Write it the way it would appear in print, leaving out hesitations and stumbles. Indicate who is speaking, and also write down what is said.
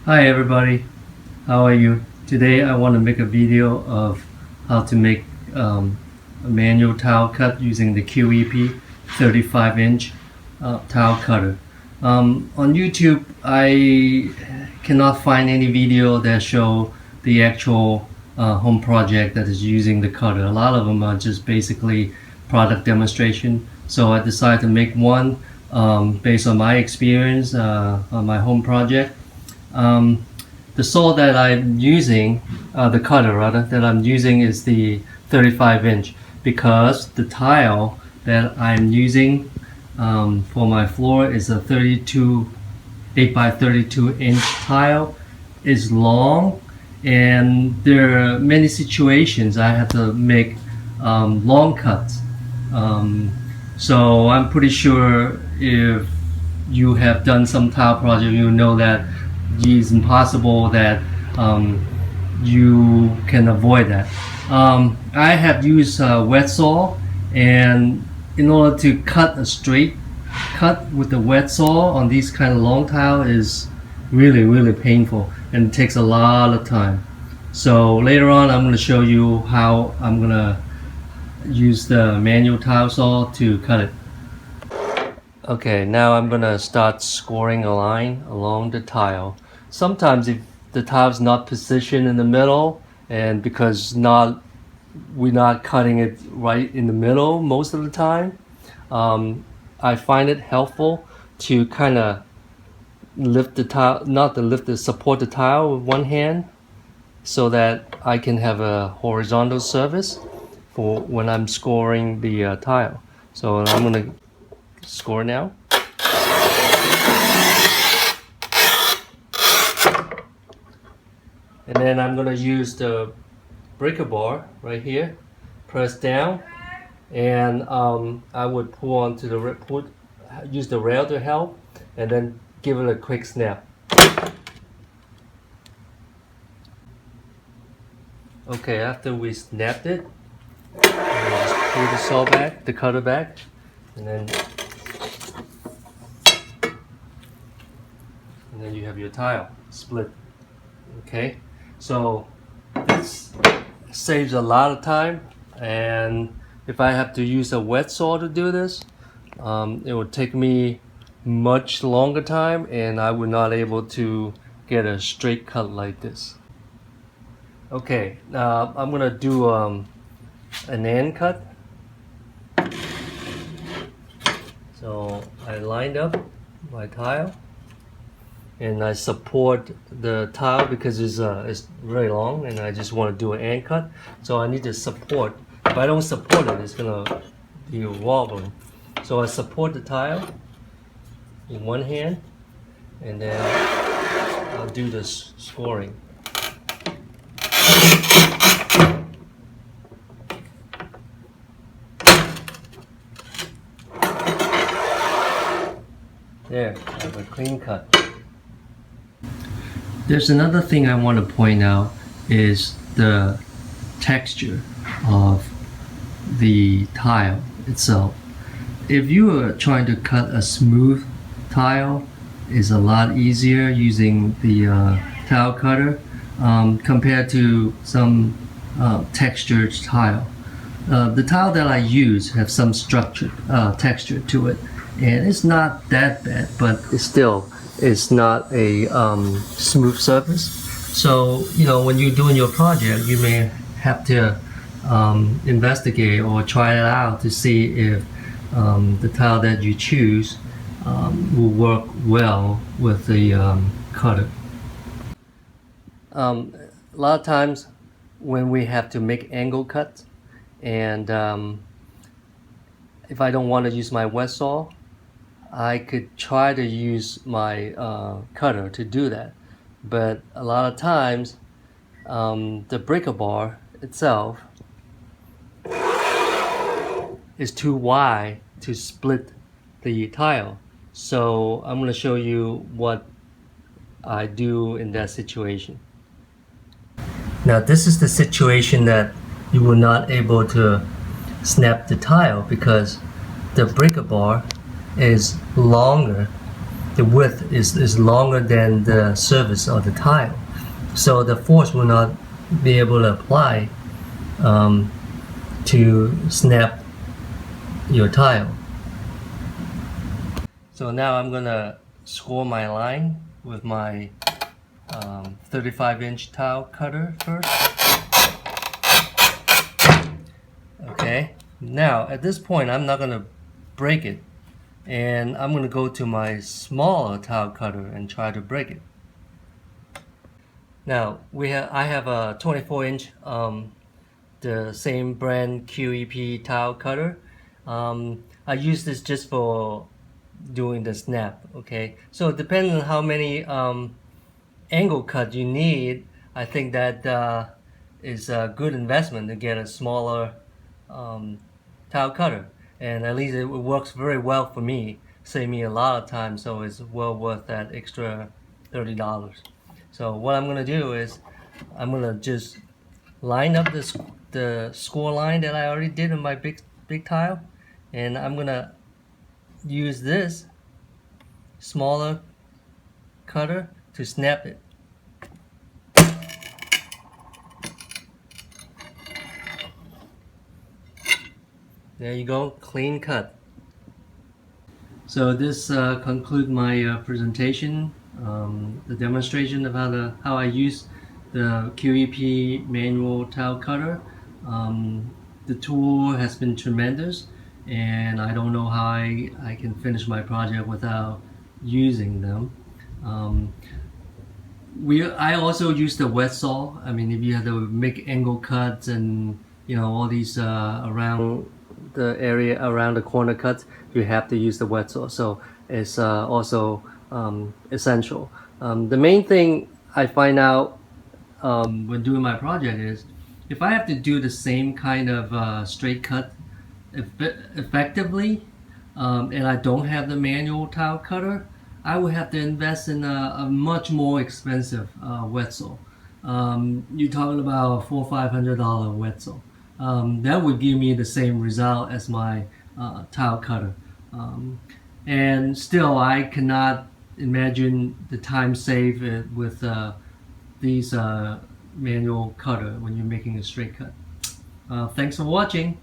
Speaker 1: Hi everybody, how are you? Today I want to make a video of how to make a manual tile cut using the QEP 35-inch tile cutter. On YouTube I cannot find any video that show the actual home project that is using the cutter. A lot of them are just basically product demonstration. So I decided to make one based on my experience on my home project. The saw that I'm using, the cutter rather, that I'm using is the 35-inch because the tile that I'm using for my floor is a 8 by 32 inch tile. Is long, and there are many situations I have to make long cuts. So I'm pretty sure if you have done some tile project, you know that it's impossible that you can avoid that. I have used a wet saw, and in order to cut a straight cut with the wet saw on these kind of long tile is really painful and it takes a lot of time. So later on I'm going to show you how I'm going to use the manual tile saw to cut it. Okay, now I'm going to start scoring a line along the tile. Sometimes if the tile is not positioned in the middle, and because we're not cutting it right in the middle most of the time, I find it helpful to kind of lift the tile, support the tile with one hand so that I can have a horizontal surface for when I'm scoring the tile. So I'm going to score now. And then I'm going to use the breaker bar right here, press down, and I would pull onto use the rail to help, and then give it a quick snap. Okay, after we snapped it, just pull the saw back, the cutter back, and then you have your tile split. Okay, so this saves a lot of time, and if I have to use a wet saw to do this, it would take me much longer time, and I would not able to get a straight cut like this. Okay, now I'm gonna do an end cut. So I lined up my tile, and I support the tile because it's very long, and I just want to do an end cut. So I need to support. If I don't support it, it's gonna be wobbling. So I support the tile in one hand, and then I'll do the scoring. There, I have a clean cut. There's another thing I want to point out is the texture of the tile itself. If you are trying to cut a smooth tile, it's a lot easier using the tile cutter compared to some textured tile. The tile that I use have some structure, texture to it, and it's not that bad, but it's not a smooth surface. So when you're doing your project, you may have to investigate or try it out to see if the tile that you choose will work well with the cutter. A lot of times when we have to make angle cuts, and if I don't want to use my wet saw, I could try to use my cutter to do that. But a lot of times the breaker bar itself is too wide to split the tile. So I'm going to show you what I do in that situation. Now this is the situation that you were not able to snap the tile because the breaker bar is longer the width is longer than the surface of the tile, so the force will not be able to apply to snap your tile. So now I'm gonna score my line with my 35-inch tile cutter first. Okay, now at this point I'm not gonna break it, and I'm gonna go to my smaller tile cutter and try to break it. Now I have a 24-inch the same brand QEP tile cutter. I use this just for doing the snap. Okay, so depending on how many angle cut you need, I think that is a good investment to get a smaller tile cutter, and at least it works very well for me, save me a lot of time, so it's well worth that extra $30. So what I'm gonna do is I'm gonna just line up the score line that I already did in my big tile, and I'm gonna use this smaller cutter to snap it. There you go, clean cut. So this concludes my presentation, the demonstration of how I use the QEP manual tile cutter. The tool has been tremendous, and I don't know how I can finish my project without using them. I also use the wet saw. I mean, if you have to make angle cuts and all these around the area around the corner cuts, you have to use the wet saw. So it's also essential. The main thing I find out when doing my project is if I have to do the same kind of straight cut effectively, and I don't have the manual tile cutter, I would have to invest in a much more expensive wet saw. You're talking about a $400 or $500 wet saw. That would give me the same result as my tile cutter. And still, I cannot imagine the time saved with these manual cutter when you're making a straight cut. Thanks for watching.